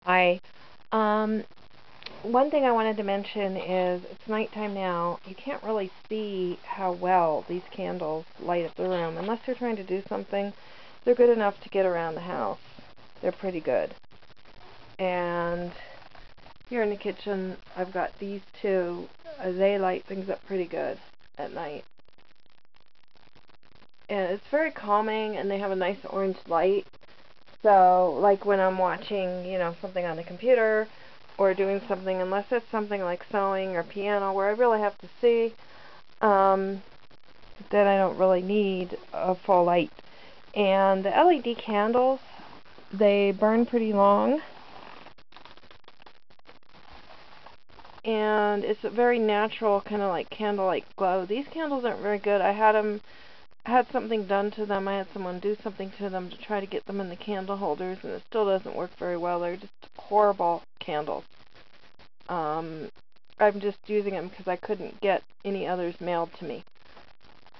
I, um, One thing I wanted to mention is it's nighttime now. You can't really see how well these candles light up the room. Unless you're trying to do something, they're good enough to get around the house. They're pretty good. And here in the kitchen, I've got these two. They light things up pretty good at night. And it's very calming, and they have a nice orange light. So, like when I'm watching, something on the computer or doing something, unless it's something like sewing or piano where I really have to see, then I don't really need a full light. And the LED candles, they burn pretty long, and it's a very natural kind of like candlelight glow. These candles aren't very good. I had something done to them. I had someone do something to them to try to get them in the candle holders, and it still doesn't work very well. They're just horrible candles. I'm just using them because I couldn't get any others mailed to me,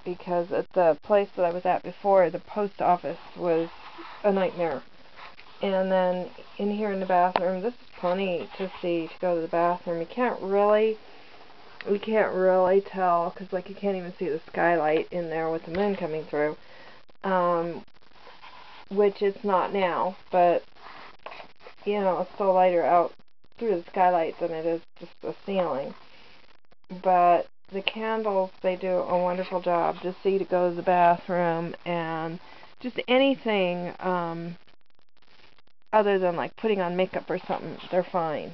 because at the place that I was at before, the post office was a nightmare. And then in here in the bathroom, this is plenty to see to go to the bathroom. You can't really tell, because like you can't even see the skylight in there with the moon coming through, which it's not now, but it's still lighter out through the skylight than it is just the ceiling. But the candles, they do a wonderful job to see to go to the bathroom, and just anything other than like putting on makeup or something, they're fine.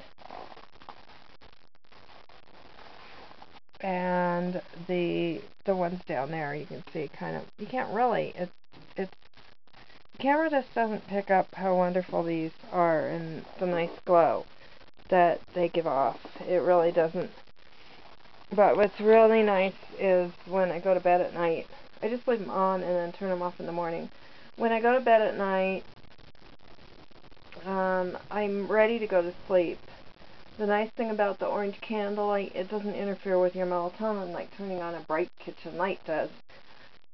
And the ones down there, you can see kind of, you can't really, it's the camera just doesn't pick up how wonderful these are and the nice glow that they give off. It really doesn't. But what's really nice is when I go to bed at night, I just leave them on and then turn them off in the morning. When I go to bed at night, I'm ready to go to sleep. The nice thing about the orange candlelight, it doesn't interfere with your melatonin like turning on a bright kitchen light does.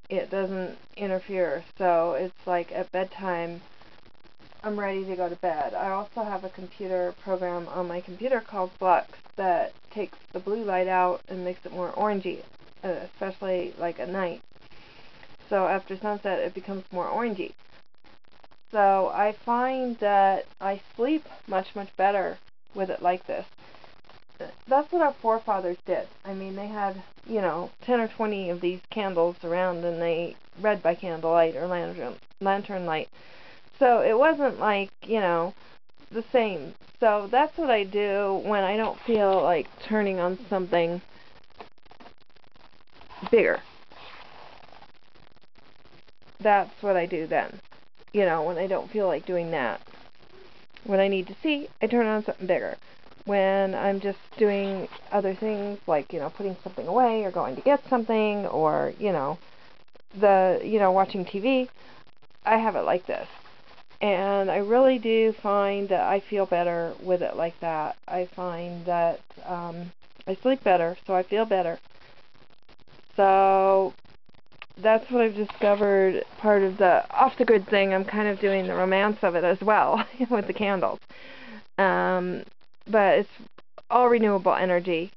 It doesn't interfere, so it's like at bedtime, I'm ready to go to bed. I also have a computer program on my computer called Flux that takes the blue light out and makes it more orangey, especially like at night. So after sunset, it becomes more orangey. So I find that I sleep much, much better with it like this. That's what our forefathers did. I mean, they had, 10 or 20 of these candles around, and they read by candlelight or lantern light. So it wasn't like, the same. So that's what I do when I don't feel like turning on something bigger. That's what I do then. When I don't feel like doing that. When I need to see, I turn on something bigger. When I'm just doing other things like, putting something away or going to get something or, watching TV, I have it like this. And I really do find that I feel better with it like that. I find that I sleep better, so I feel better. So that's what I've discovered. Part of the off-the-grid thing, I'm kind of doing the romance of it as well with the candles. But it's all renewable energy.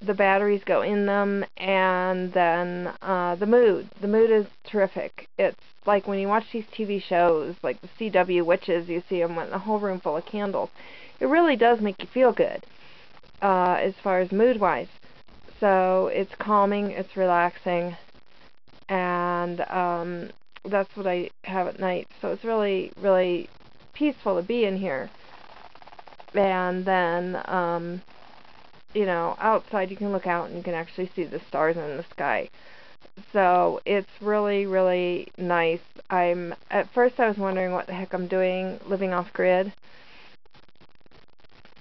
The batteries go in them, and then the mood. The mood is terrific. It's like when you watch these TV shows, like the CW Witches, you see them with a whole room full of candles. It really does make you feel good, as far as mood-wise. So it's calming, it's relaxing, and that's what I have at night. So it's really, really peaceful to be in here. And then, outside you can look out and you can actually see the stars in the sky. So it's really, really nice. At first I was wondering what the heck I'm doing living off grid.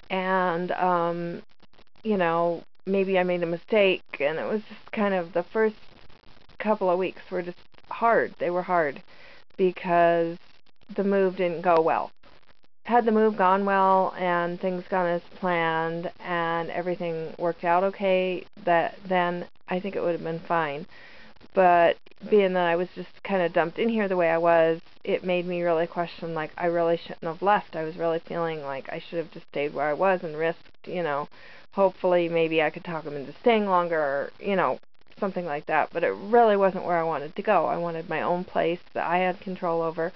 And, maybe I made a mistake, and it was just kind of the first couple of weeks were just hard. They were hard because the move didn't go well. Had the move gone well and things gone as planned and everything worked out okay, then I think it would have been fine. But being that I was just kind of dumped in here the way I was, it made me really question, like, I really shouldn't have left. I was really feeling like I should have just stayed where I was and risked, hopefully maybe I could talk him into staying longer, or, something like that. But it really wasn't where I wanted to go. I wanted my own place that I had control over.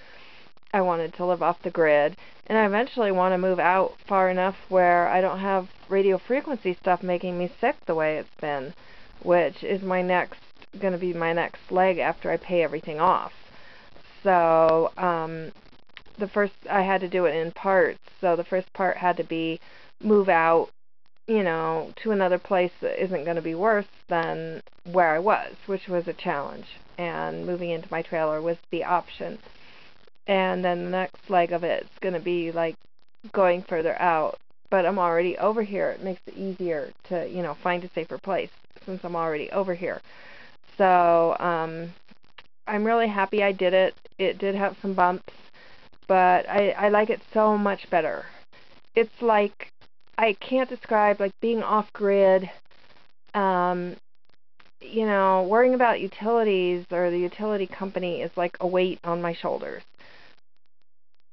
I wanted to live off the grid, and I eventually want to move out far enough where I don't have radio frequency stuff making me sick the way it's been, which is going to be my next leg after I pay everything off. So I had to do it in parts. So the first part had to be move out, to another place that isn't going to be worse than where I was, which was a challenge. And moving into my trailer was the option. And then the next leg of it is going to be like going further out. But I'm already over here. It makes it easier to, find a safer place since I'm already over here. So I'm really happy I did it. It did have some bumps, but I like it so much better. It's like, I can't describe, like, being off-grid, worrying about utilities or the utility company is like a weight on my shoulders.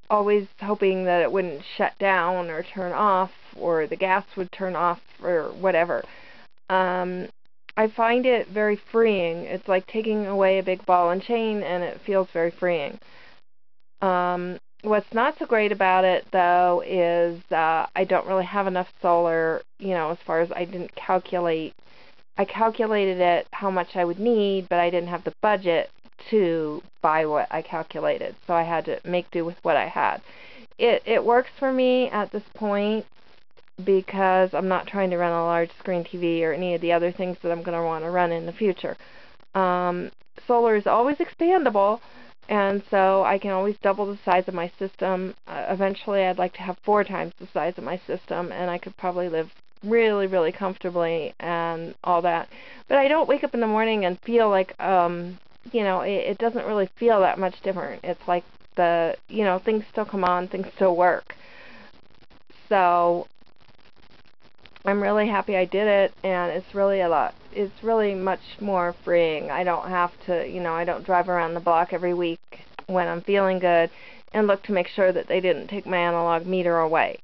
Always hoping that it wouldn't shut down or turn off, or the gas would turn off, or whatever. I find it very freeing. It's like taking away a big ball and chain, and it feels very freeing. What's not so great about it, though, is I don't really have enough solar, as far as I didn't calculate. I calculated it how much I would need, but I didn't have the budget to buy what I calculated, so I had to make do with what I had. It works for me at this point because I'm not trying to run a large screen TV or any of the other things that I'm going to want to run in the future. Solar is always expandable, and so I can always double the size of my system. Eventually I'd like to have 4 times the size of my system, and I could probably live really, really comfortably and all that. But I don't wake up in the morning and feel like, it doesn't really feel that much different. It's like things still come on, things still work. So I'm really happy I did it, and it's really much more freeing. I don't have to, I don't drive around the block every week when I'm feeling good and look to make sure that they didn't take my analog meter away.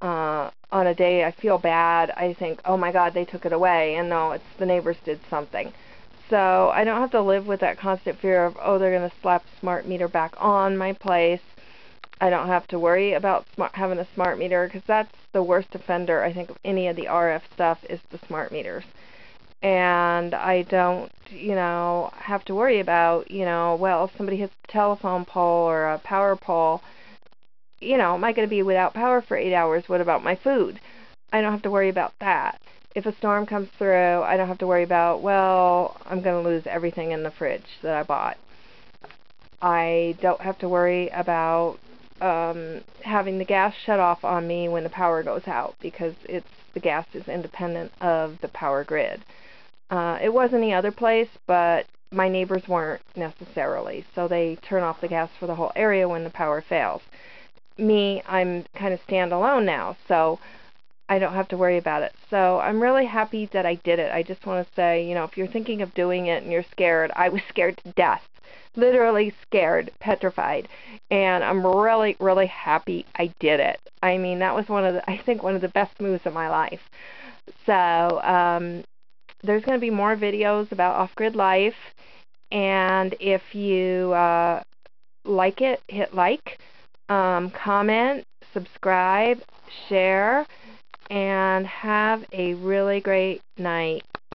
On a day I feel bad, I think, oh my God, they took it away, and no, it's the neighbors did something. So I don't have to live with that constant fear of, oh, they're going to slap a smart meter back on my place. I don't have to worry about having a smart meter, because that's the worst offender, I think, of any of the RF stuff is the smart meters. And I don't, have to worry about, well, if somebody hits a telephone pole or a power pole, am I going to be without power for 8 hours? What about my food? I don't have to worry about that. If a storm comes through, I don't have to worry about, well, I'm going to lose everything in the fridge that I bought. I don't have to worry about having the gas shut off on me when the power goes out, because the gas is independent of the power grid. It was any other place, but my neighbors weren't necessarily, so they turn off the gas for the whole area when the power fails. Me, I'm kind of standalone now, so I don't have to worry about it. So I'm really happy that I did it. I just want to say, if you're thinking of doing it and you're scared, I was scared to death. Literally scared, petrified. And I'm really, really happy I did it. I mean, that was one of the best moves of my life. So there's going to be more videos about off-grid life. And if you like it, hit like, comment, subscribe, share, and have a really great night.